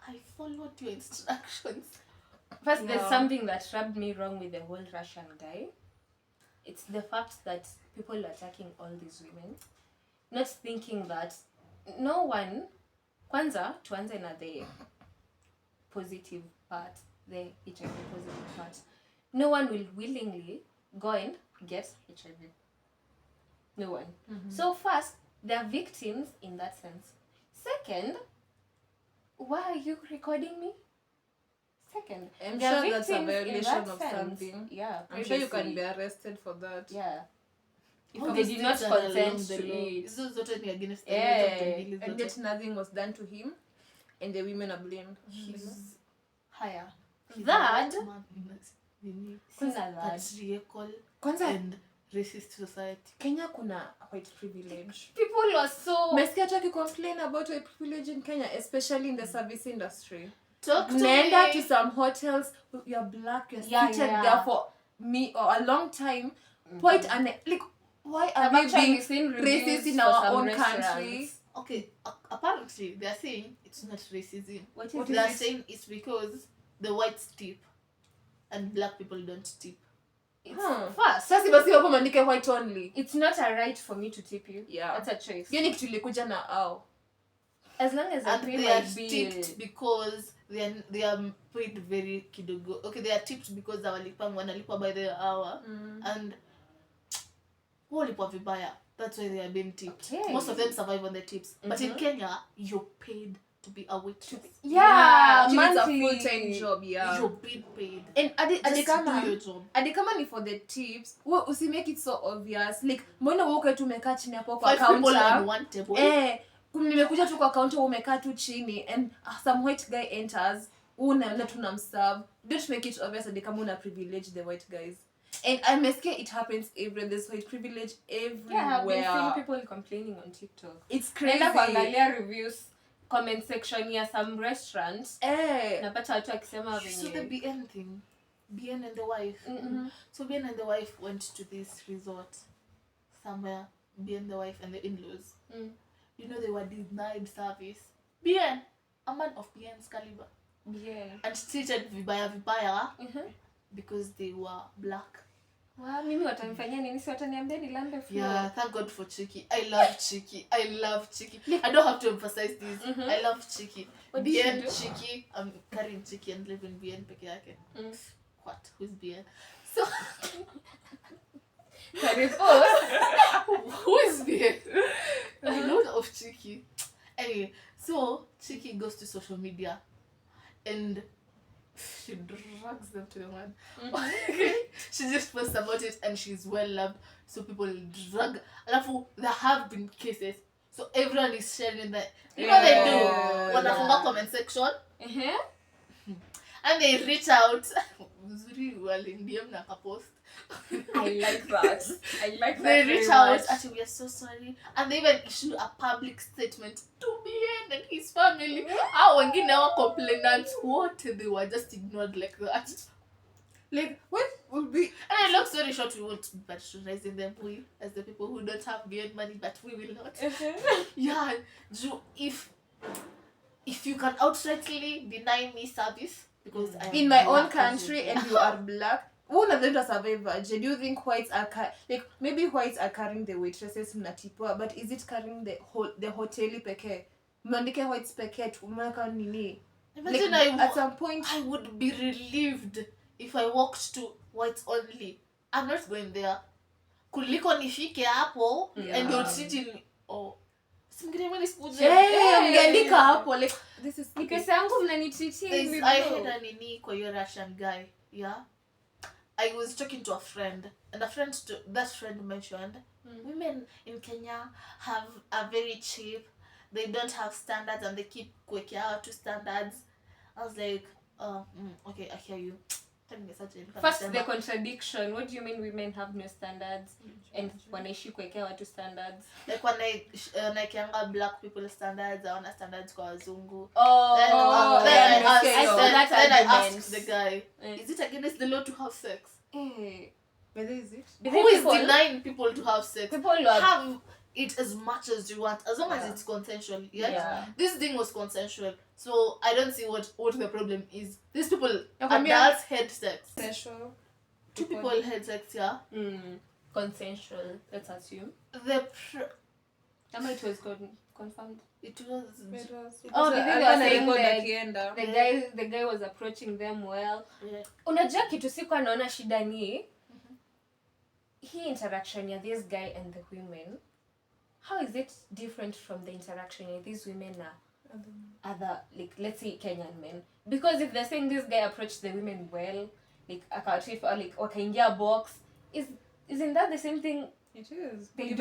I followed your instructions.
First, there's something that rubbed me wrong with the whole Russian guy. It's the fact that people are attacking all these women, not thinking that no one, kwanza tuanze na the positive part, the HIV positive part. No one will willingly go and get HIV. No one. So first, they are victims in that sense. Second, why are you recording me? Second,
I'm
they are
sure that's a
victims in
violation
that
of
sense.
something.
Yeah,
I'm sure you can
privacy.
be arrested for that.
Yeah. If
All
they
these
did not
things are
consent
along the
to
law.
it.
Hizo zote ni against the
Yeah.
laws of the bill,
And
zote.
yet nothing was done to him, and the women are blamed.
He's higher. He's
That-
a man in a
Sina that.
patriarchal
Kwanza
and racist society.
Kenya kuna white privilege.
People are so...
Umesikia tu complain about white privilege in Kenya, especially in the service industry.
Talk to
Mnaenda
me.
to some hotels, you're black, you're
Yeah,
seated
yeah.
there for me or a long time. Like, why are
I've
we
actually
being
seen
racist
reviews
in
for
our
some
own
restaurants.
country?
Okay, apparently they are saying it's not racism.
What is
They
it?
are saying it's because the whites tip and black people don't tip.
First,
Sasa basi hapo mandike white only.
it's not a right for me to tip you.
Yeah.
That's a choice.
Hiyo ni kitu ilikuja na au.
As long as I
And
pay
they
my
are
bill.
tipped because they are paid very kidogo. Okay, they are tipped because wanalipwa by the hour and walipwa vibaya. That's why they are being tipped.
Okay.
Most of them survive on the tips. But in Kenya, you're paid to be a waitress.
Yeah,
Actually, it's a
monthly.
full-time job, yeah.
You're paid.
And adi
Just
kama
do your job.
adi kama ni for the tips, usi make it so obvious. Like, mbona uko tu umekaa chini hapo kwa
5 people on
counter?
one table.
Nimekuja tu kwa counter umekaa tu chini and some white guy enters, unaenda tunamserve. Don't make it obvious adi kama una privilege the white guys. And I must say it happens everywhere. There's white privilege everywhere.
Yeah, I've been seeing people complaining on TikTok.
It's crazy.
Naenda kuangalia reviews, comment section ya some restaurants. Napata watu wakisema
So the
venye.
BN thing, BN and the wife. So BN and the wife went to this resort somewhere. BN, the wife, and the in-laws. You know they were denied service. BN, a man of BN's caliber,
Yeah.
and treated vibaya because they were black.
Wow, mimi watanifanyia nini? Si wataniambia nilambe floor.
Yeah, thank God for Chiki. I love Chiki. I don't have to emphasize this. I love Chiki.
What did she
BN
do?
Chiki. I'm carrying Chiki and living BN peke yake. What? Who's BN? So who is BN? I know of Chiki. Anyway, so Chiki goes to social media and she drags them to the man. She just posts about it and she's well loved, so people drag. Alafu, there have been cases, so everyone is sharing that. You know they do. Wanafunga comment section and they reach out. Mzuri walindiam na kapost.
I like that.
They reach out. Actually, we are so sorry, and they even issue a public statement to BN. man and his family. How wengine our complainants, what they were just ignored like that.
Like, what would be...
And long story short, we won't be patronizing them, we, as the people who don't have beyond money, but we will not. Yeah, if you can outrightly deny me service, because I am
in my own
black,
country and you are black, one of them to survive. Do you think whites are like maybe whites are carrying the waitresses mnatipua, but is it carrying the hoteli peke? Mwandike whites peke tumaka nini?
Imagine
like, at some point
I would be relieved if I walked to whites only. I'm not going there. Kuliko nifike hapo and you're treating
mgeandika hapo like this is
pesa yangu mnanitreatia hivi.
I had a nini kwa your Russian guy. Yeah. I was talking to a friend and that friend mentioned women in Kenya have a very cheap, they don't have standards and they keep kuwekea out to standards. I was like, okay, I hear you.
First, the contradiction. What do you mean women have no standards and wanaishi kuwekea watu standards?
Like when I black people standards, I want standards kwa wazungu.
Then
I asked the guy, is it against the law to have sex?
Whether is it?
Who is denying people to have sex?
People
have it as much as you want, as long as it's consensual. Yeah? This thing was consensual, so I don't see what the problem is. These people, adults had sex.
Consensual.
Two people had sex, yeah.
Consensual. Let's assume.
It
was confirmed.
It was.
Oh, the guy was approaching them well.
Yeah.
Unajua kitu siku anaona shida ni hii interaction ya this guy and the women. How is it different from the interaction of these women and other, like, let's say Kenyan men? Because if they're saying this guy approached the women well, like akatriff or like wakaingia box, isn't that the same thing?
It is.
They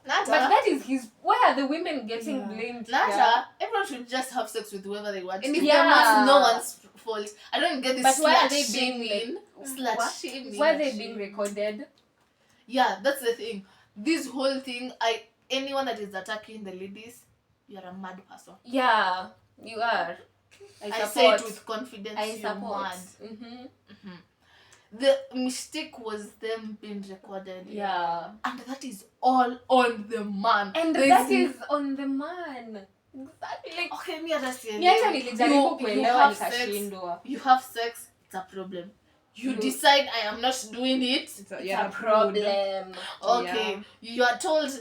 But
that is his. Why are the women getting blamed?
Everyone should just have sex with whoever they want.
And
if that's no one's fault. I don't get this.
But why are they being
slut-shaming?
Why are they being recorded?
Yeah, that's the thing. This whole thing, anyone that is attacking the ladies, you're a mad person.
Yeah, you are.
I say it with confidence.
I support.
You're mad. The mistake was them being recorded.
Yeah.
And that is all on the man.
And that is on the man. Exactly. Like,
okay, me understand. You have sex, it's a problem. You decide I am not doing it,
it's a problem.
Okay. Yeah. You are told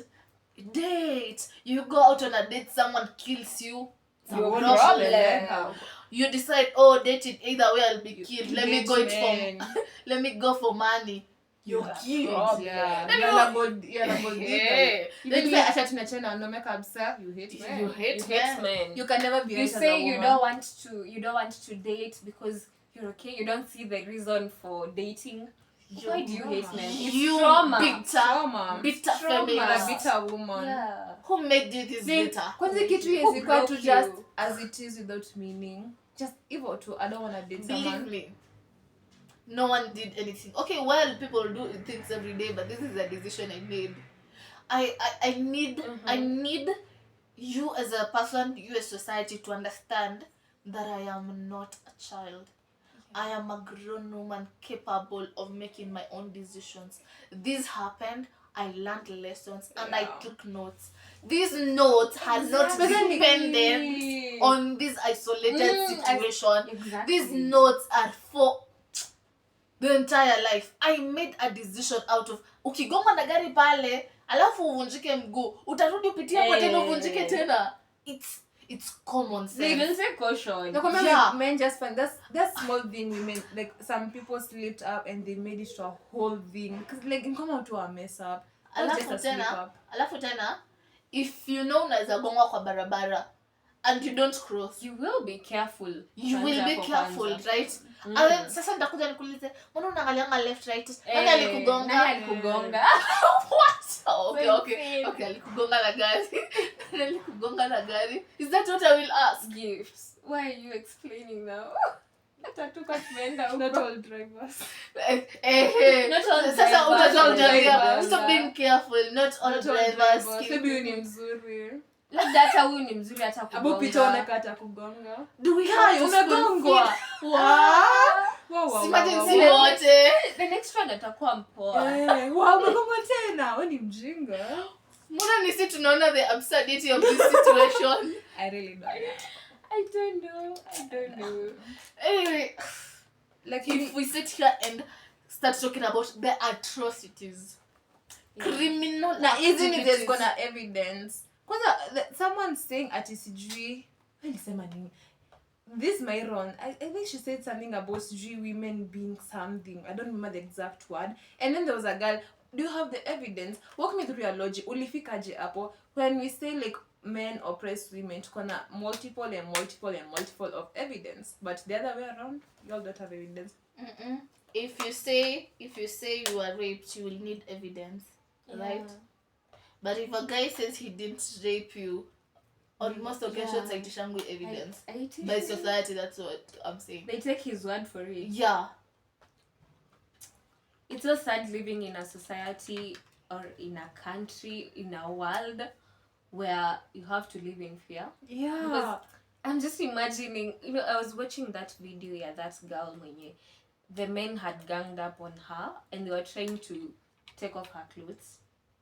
date. You go out on a date, someone kills you. It's a problem. You decide, dating either way I'll be killed. Let me go for money. You're killed.
Yeah.
You hate men.
You can never be.
You say you don't want to date because you're okay. You don't see the reason for dating. Why do you hate men?
You
trauma.
Bitter feminist.
Bitter woman.
Yeah.
Who made you this bitter?
Kwanza kitu yezikuwa to just as it is without meaning. Just evil too. I don't want to date someone.
Believe me. No one did anything. Okay, well, people do things every day, but this is a decision I made. I need you as a person, you as society to understand that I am not a child. I am a grown woman capable of making my own decisions. This happened, I learned lessons, and I took notes. These notes are not dependent on this isolated situation.
Exactly.
These notes are for the entire life. I made a decision out of ukigonga na gari pale alafu uvunjike mguu utarudi upitie kwa tena uvunjike tena. It's common sense.
They will say caution.
Yeah. Men just find that small thing women, like some people slipped up and they made it to a whole thing. Because like in come out to a mess up.
Alafu tena if you know unaweza gonga kwa barabara and you don't cross,
you will be careful.
Right? And then sasa nitakuja nikuulize, mbona unaangalia left right? Nani alikugonga? What? Okay, alikugonga na gari. Is that what I will ask?
Gifts. Why are you explaining now?
Not all drivers.
Not all drivers.
Stop being careful. Not all drivers.
Maybe ni mzuri.
labda hata huyu ni mzuri hata
Abu pita unakata kugonga.
Do we
Yeah,
have to
umegongwa. Wow.
Imagine si wote.
The next one atakuwa mpoa.
Umegongwa tena. Wewe ni mjinga.
Mbona nisi tunaona the absurdity of this situation?
I really don't know.
I don't know.
Anyway,
Like
if we sit here and start talking about the atrocities, criminal
na even if there's
activities.
gonna evidence. Kwanza someone saying ati sijui alisema nini? This Myron, I think she said something about sijui women being something. I don't remember the exact word. And then there was a girl, do you have the evidence? Walk me through your logic. Ulifikaje hapo? When we say like men oppress women, tuko na multiple of evidence. But the other way around, you all don't have evidence.
If you say you were raped, you will need evidence, right? But if a guy says he didn't rape you, on most occasions, aitishangu evidence. By society, that's what I'm saying.
They take his word for it.
Yeah.
It's so sad living in a society or in a country, in a world where you have to live in fear.
Yeah.
Because I'm just imagining, I was watching that video, that girl mwenye, the men had ganged up on her and they were trying to take off her clothes.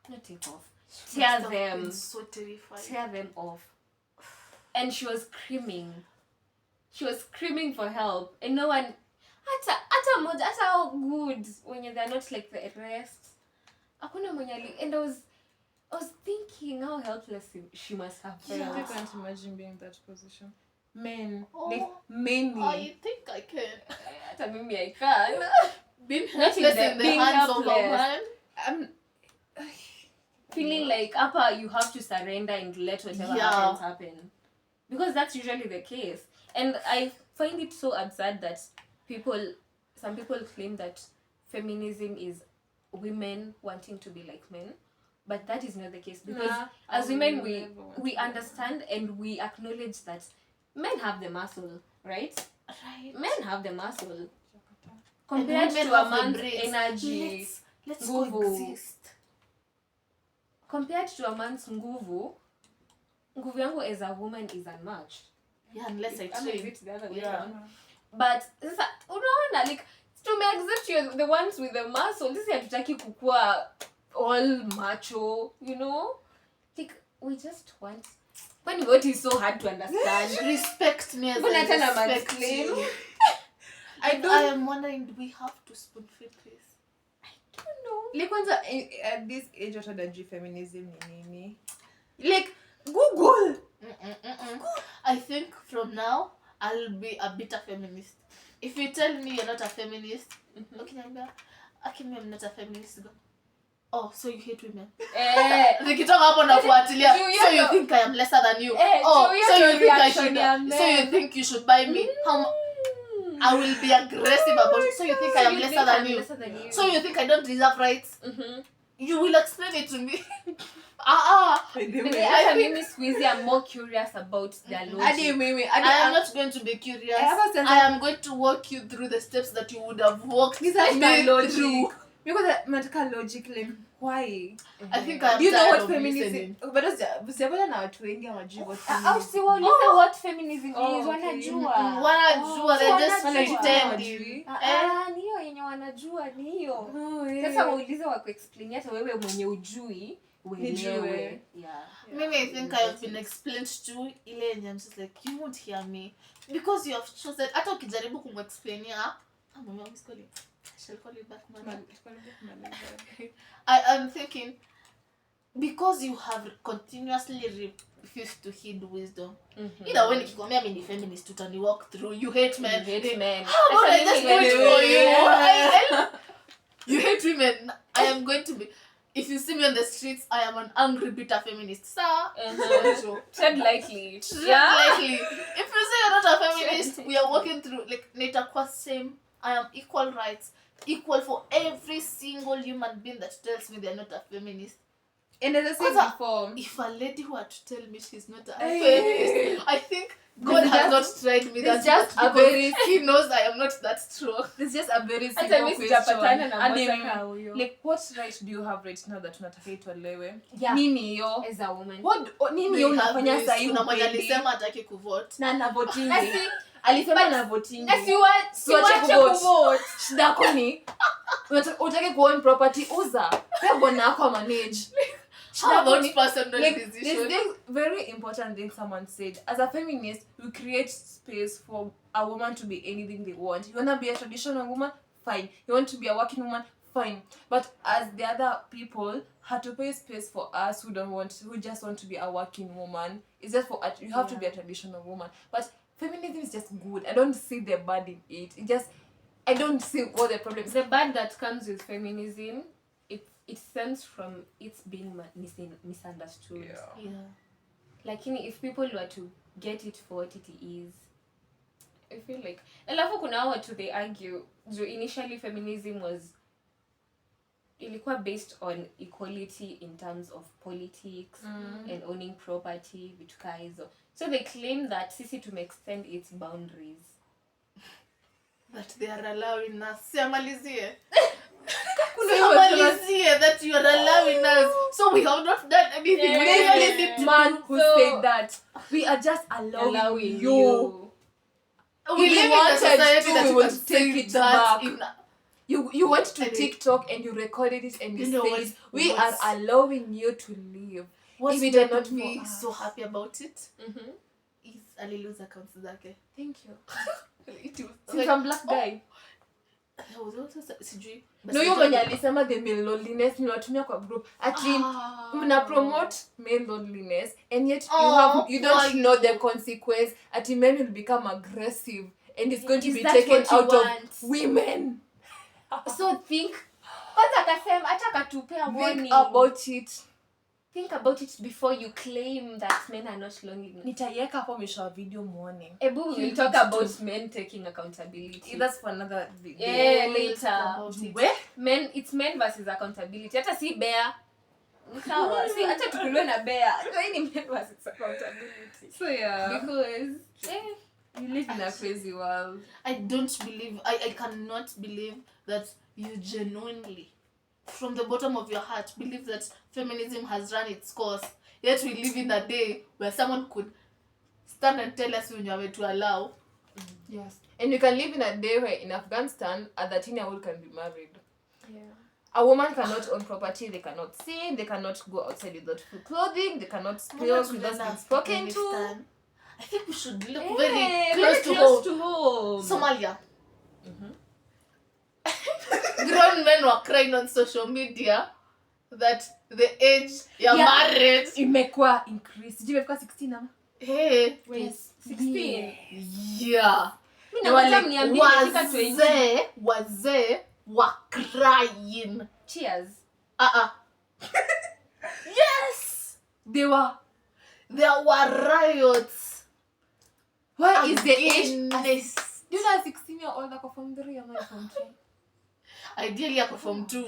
Not take off. Tear them.
So terrified.
Tear them off. And she was screaming. She was screaming for help. And no one, hata how good when they're not like the rest. Hakuna mwenye and I was thinking how helpless she must have felt.
I can't imagine being in that position. Men,
Oh.
like many.
I think I can.
Hata mimi I can.
Being
Not
helpless
in
in the
being
hands of a
helpless.
man.
Feeling like upper you have to surrender and let whatever happens happen. Because that's usually the case. And I find it so absurd that some people claim that feminism is women wanting to be like men. But that is not the case. Because as women, we understand and we acknowledge that men have the muscle, right?
Right.
Men have the muscle.
And
Compared
women
to a
have the
man's
brains.
energy.
Let's
nguvu.
coexist.
Compared to a man's nguvu yangu as a woman is unmatched.
Yeah, unless I
Is
train.
it the other way
Yeah.
around? But sasa unaona like to accept you the ones with the muscle. This hatutaki kukua all macho, Like we just want. When what is so hard to understand.
Respect me as
Mbona
I
hata na
respect
mansplain?
you. I am wondering, do we have to spoon feed this?
I don't know.
Like kwanza at this age what the feminism ni nini? Like Google.
I think from now I'll be a bitter feminist. If you tell me you're not a feminist, okay, I'm not a feminist. Go. Oh, so you hate women? Nikitoka hapo nafuatilia. So you think I am lesser than you? Oh, so you think I should? So you think you should buy me? I will be aggressive about it. So you think I am lesser than you? So you think I don't deserve rights? You will explain it to me.
I think squeezy are more curious about their logic.
I am not going to be curious. I am going to walk you through the steps that you would have walked me through.
Because nataka logic like why?
I think I'm
Do you know
tired
what
of
feminism?
listening.
But sijapata na watu wengi hawajui what
Au
feminism.
si waulize what feminism
Oh,
is,
okay.
wanajua.
Wanajua, they're just
wanajua.
pretending.
Ni hiyo yenye wanajua ni hiyo.
Oh, yeah.
Sasa waulize wakuexplain hata wewe mwenye ujui uelewe.
Nijue.
Yeah.
Maybe I think I have been explained to ile and I'm just like, you won't hear me because you have chosen. Hata ukijaribu kumexplainia, mama I'm calling. I shall call you back, man. I am thinking because you have continuously refused to heed wisdom. Either when nikikwambia mimi ni feminist utani walk through. You hate men.
You hate men.
How about I just do it for you? You hate women. I am going to be. If you see me on the streets, I am an angry, bitter feminist. Sir,
Tread lightly.
Likely. If you say you're not a feminist, we are walking through like nitakuwa same. I am equal rights, equal for every single human being that tells me they're not a feminist.
And as I said
Kwanza,
before,
if a lady were to tell me she's not a feminist, I think God has not tried me that
just
much
a
because
very-
he knows I am not that strong.
there's just a very
Hata
simple
mimi
question.
sijapatana na
And
mmoja
then,
kama huyo.
like, what right do you have right now that unataka itolewe?
Yeah.
Nini hiyo?
As a woman.
Nini
We
hiyo
have
unafanya
this.
sahi
Kuna mwenye
upendi?
alisema hataki kuvote.
Na voting.
Na si-
Alisema na voting.
Na siwache
Siwache
kuvote.
Shida yako ni utake kuown property, uza. Pia bwana yako manage.
How about personal
Like,
decision?
this very important thing someone said. As a feminist, we create space for a woman to be anything they want. You want to be a traditional woman? Fine. You want to be a working woman? Fine. But as the other people had to pay space for us who just want to be a working woman. It's just for you have to be a traditional woman. But feminism is just good. I don't see the bad in it. I don't see what the problem is.
The bad that comes with feminism, it stems from it being misunderstood.
Yeah.
Like if people were to get it for what it is, I feel like alafu kuna watu they argue initially feminism was ilikuwa based on equality in terms of politics and owning property, vitu kaa hizo. So they claim that sisi to extend its boundaries.
That they are allowing us. Siamalizie.
Siamalizie
that you are allowing us. So we have not done anything.
Yeah.
We really need to
man who
So-
said that we are just allowing you.
We
If
live
you
in a
wanted
society
to,
that
we
you
would
can
take
say
it
that
back.
in
You went to
I mean-
TikTok and you recorded it and you
You know
said
what-
we are
what's-
allowing you to live.
what
If it
made
were not
me
for us.
so happy about it
Mhm.
is alilose accounts zake.
Thank you.
It was
Since I'm black guy.
there was also sijui.
No, you mwenye alisema the male loneliness niwatumia kwa group. Actually, mna promote male loneliness and yet you don't know the consequence. Ati men will become aggressive and it's going to
Is
be
that
taken
what you
out
want?
of women.
So think kwanza akasema hata akatupea
Think
warning.
about it.
Think about it before you claim that men are not lonely.
Nitaiweka hapo mwisho wa video muone.
Ebu we will talk about men taking accountability.
That's for another video.
Yeah,
We'll
later.
talk about it.
Where?
It's men versus accountability. Hata si bear. Sawa, si hata tukuliwe na bear. So hii ni men versus accountability.
So yeah.
Because
You live in a crazy world.
I don't believe, I cannot believe that you genuinely, from the bottom of your heart, believe that feminism has run its course. Yet we live in a day where someone could stand and tell us when you are to allow.
Yes. And you can live in a day where in Afghanistan, a 13-year-old can be married.
yeah.
A woman cannot own property, they cannot sing, they cannot go outside without full clothing, they cannot speak without being spoken to.
I think we should look
Hey,
very close to home.
home.
Somalia. Grown men were crying on social media that the age ya marriage.
Imekuwa increase. Sijui imekuwa 16 ama?
Hey,
Wait, 16.
yeah.
Mimi
They were
nakuta
like,
mniambie katika 20.
wazee were crying.
Cheers.
Yes,
There
were riots.
why is the age?
Against-
Do you know a 16-year-old ako from 3 ama from 2?
Ideally, I from 2.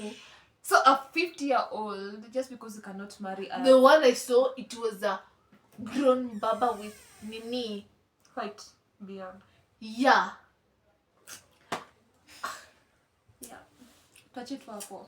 So a 50-year-old, just because you cannot marry a
The one I saw, it was a grown baba with Nini.
white beard.
Yeah.
Yeah. Touch it hapo.